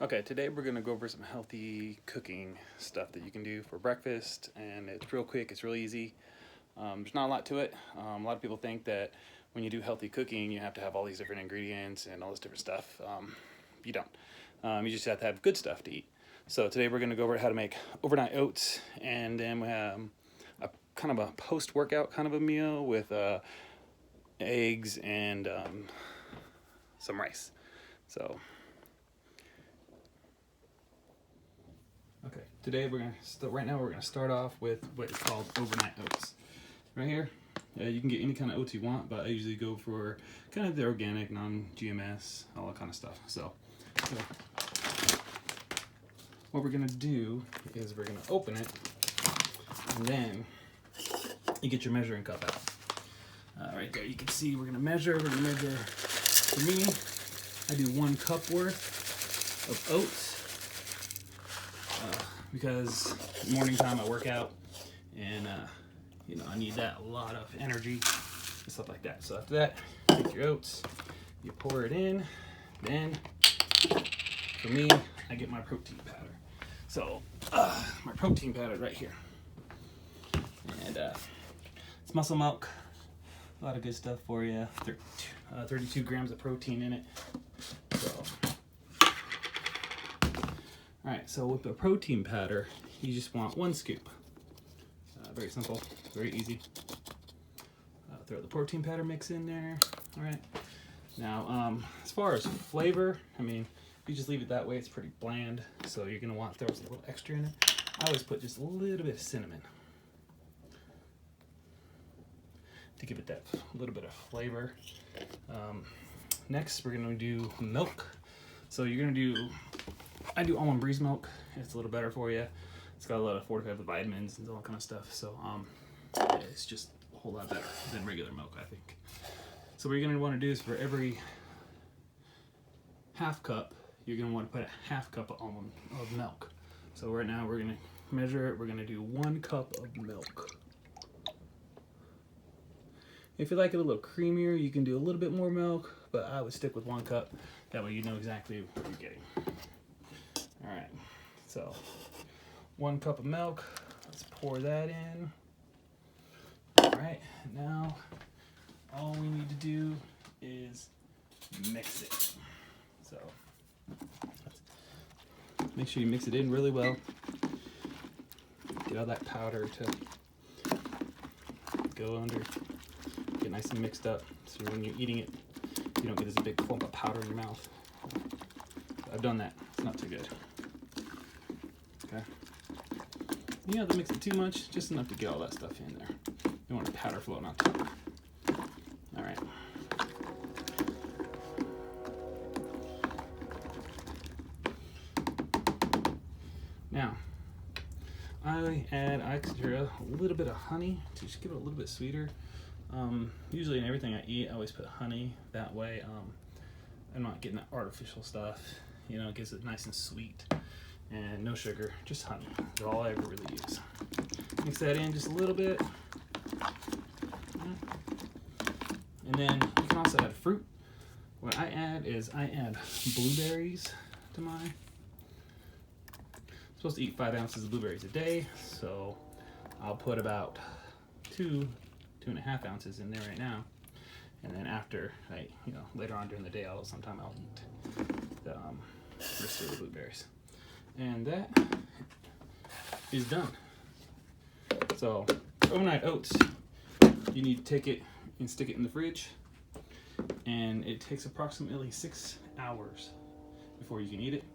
Okay, today we're going to go over some healthy cooking stuff that you can do for breakfast, and it's real quick, it's real easy. There's not a lot to it. A lot of people think that when you do healthy cooking, you have to have all these different ingredients and all this different stuff. You don't. You just have to have good stuff to eat. So today we're going to go over how to make overnight oats, and then we have a kind of a post-workout kind of a meal with eggs and some rice. So. Okay, today right now we're gonna start off with what is called overnight oats. Right here, you can get any kind of oats you want, but I usually go for kind of the organic, non-GMS, all that kind of stuff. So what we're gonna do is we're gonna open it, and then you get your measuring cup out. Right there, you can see we're gonna measure. For me, I do 1 cup worth of oats. Because morning time I work out, and I need that, a lot of energy and stuff like that. So after that, take your oats, you pour it in, then for me, I get my protein powder. So my protein powder right here, and it's muscle milk, a lot of good stuff for you. 32 grams of protein in it. So. Alright, so with the protein powder, you just want 1 scoop. Very simple, very easy. Throw the protein powder mix in there. Alright, now as far as flavor, if you just leave it that way, it's pretty bland, so you're going to want to throw a little extra in it. I always put just a little bit of cinnamon to give it that little bit of flavor. Next, we're going to do milk. So you're going to do, I do almond breeze milk. It's a little better for you. It's got a lot of fortified vitamins and all that kind of stuff. So it's just a whole lot better than regular milk, I think. So what you're going to want to do is for every half cup, you're going to want to put a half cup of milk. So right now we're going to measure it. We're going to do 1 cup of milk. If you like it a little creamier, you can do a little bit more milk, but I would stick with 1 cup. That way you know exactly what you're getting. Alright, so 1 cup of milk, let's pour that in. Alright, now all we need to do is mix it. So make sure you mix it in really well. Get all that powder to go under, get nice and mixed up, so when you're eating it, you don't get this big clump of powder in your mouth. I've done that, it's not too good. Okay. You don't have to mix it too much, just enough to get all that stuff in there. You don't want the powder floating on top. Alright. Now, I add extra a little bit of honey to just give it a little bit sweeter. Usually in everything I eat, I always put honey. That way I'm not getting that artificial stuff. It gives it nice and sweet. And no sugar, just honey. That's all I ever really use. Mix that in just a little bit. And then you can also add fruit. What I add is blueberries to mine. I'm supposed to eat 5 ounces of blueberries a day, so I'll put about 2.5 ounces in there right now. And then after, later on during the day, sometime I'll eat the rest of the blueberries. And that is done. So overnight oats, you need to take it and stick it in the fridge, and it takes approximately 6 hours before you can eat it.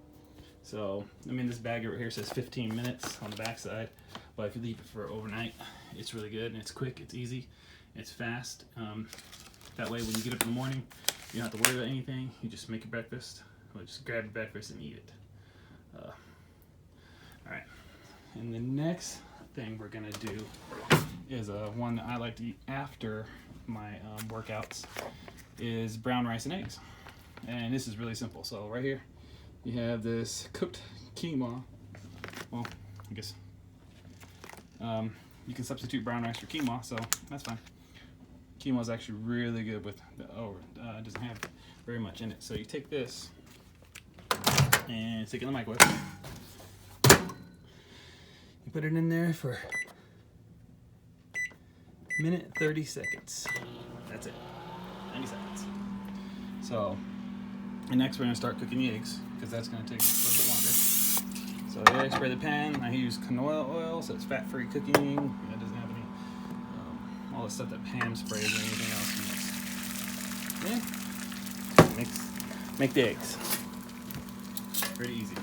So this bag right here says 15 minutes on the back side, but if you leave it for overnight, it's really good and it's quick, it's easy, it's fast. That way when you get up in the morning, you don't have to worry about anything. You just make your breakfast, or just grab your breakfast and eat it. Alright, and the next thing we're gonna do is one that I like to eat after my workouts is brown rice and eggs. And this is really simple. So right here you have this cooked quinoa. Well, I guess you can substitute brown rice for quinoa, so that's fine. Quinoa is actually really good with it doesn't have very much in it. So you take this and stick it in the microwave. You put it in there for a minute 30 seconds. That's it. 90 seconds. So, and next we're gonna start cooking the eggs because that's gonna take a little bit longer. So the eggs, spray the pan. I use canola oil, so it's fat-free cooking. It doesn't have any all the stuff that Pam sprays or anything else in this. Yeah, make the eggs. Pretty easy.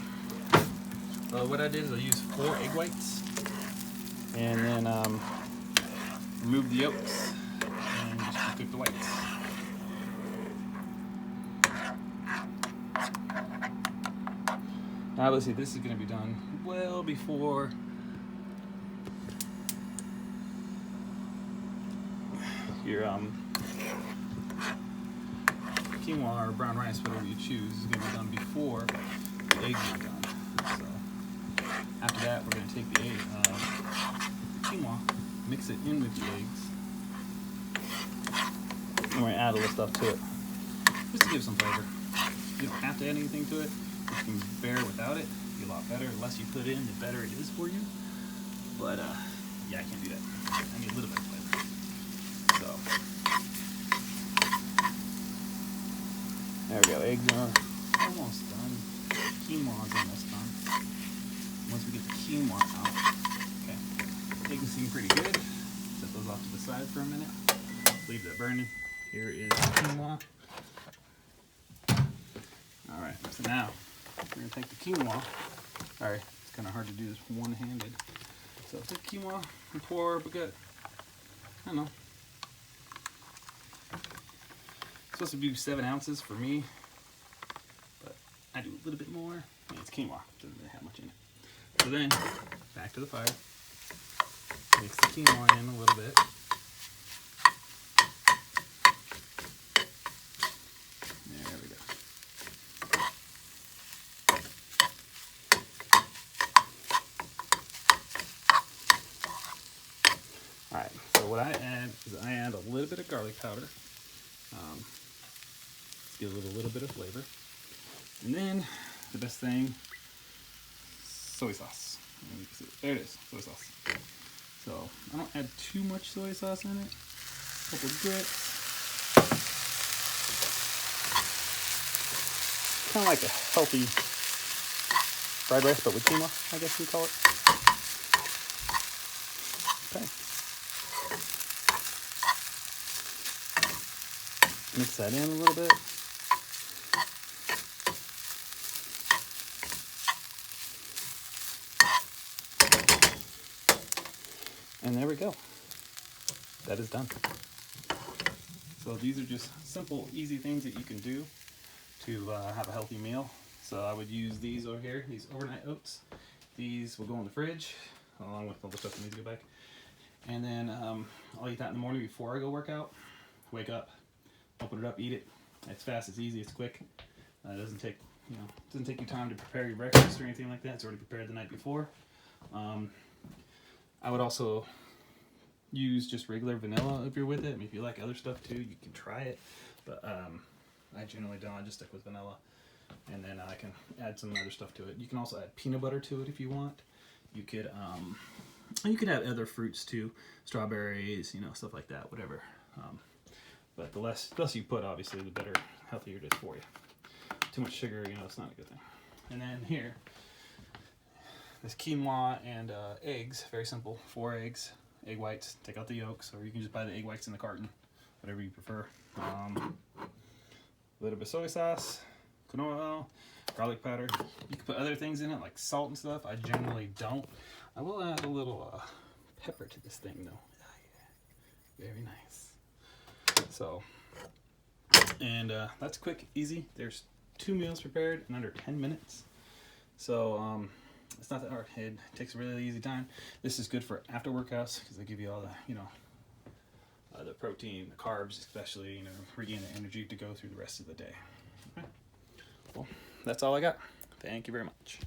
What I did is I used 4 egg whites, and then remove the yolks and just cook the whites. Now let's see, this is going to be done well before your quinoa or brown rice, whatever you choose, is going to be done before the eggs are done. So after that, we're going to take the quinoa, mix it in with the eggs, and we're going to add a little stuff to it, just to give some flavor. You don't have to add anything to it. You can bear without it. It'll be a lot better. The less you put in, the better it is for you. But yeah, I can't do that. I need a little bit of flavor. So there we go. Eggs are almost done. Quinoa's almost done. Once we get the quinoa out, okay, eggs seem pretty good. Set those off to the side for a minute. Leave that burning. Here is the quinoa. All right, so now we're gonna take the quinoa. Sorry, it's kind of hard to do this one-handed. So take quinoa and pour a good, I don't know, it's supposed to be 7 ounces for me, but I do a little bit more. And it's quinoa, doesn't really have much in it. So then, back to the fire. Mix the quinoa in a little bit. There we go. Alright, so what I add is I add a little bit of garlic powder. Give it a little bit of flavor. And then, the best thing, soy sauce. There it is, soy sauce. So, I don't add too much soy sauce in it. A couple drips. Kind of like a healthy fried rice, but with quinoa, I guess you call it. Okay. Mix that in a little bit. And there we go. That is done. So these are just simple, easy things that you can do to have a healthy meal. So I would use these over here, these overnight oats. These will go in the fridge, along with all the stuff that needs to go back. And then I'll eat that in the morning before I go work out. Wake up, open it up, eat it. It's fast, it's easy, it's quick. It doesn't take you time to prepare your breakfast or anything like that. It's already prepared the night before. I would also use just regular vanilla if you're with it. I mean, if you like other stuff too, you can try it. But I generally don't. I just stick with vanilla, and then I can add some other stuff to it. You can also add peanut butter to it if you want. You could add other fruits too, strawberries, stuff like that, whatever. But the less you put, obviously, the better, healthier it is for you. Too much sugar, it's not a good thing. And then here, this quinoa and eggs, very simple. 4 eggs, egg whites, take out the yolks, or you can just buy the egg whites in the carton, whatever you prefer. A little bit of soy sauce, canola oil, garlic powder. You can put other things in it, like salt and stuff. I generally don't. I will add a little pepper to this thing, though. Very nice. So, and that's quick, easy. There's 2 meals prepared in under 10 minutes. So, it's not that hard. It takes a really easy time. This is good for after workouts because they give you all the, the protein, the carbs, especially, regain the energy to go through the rest of the day. Okay. Well, that's all I got. Thank you very much.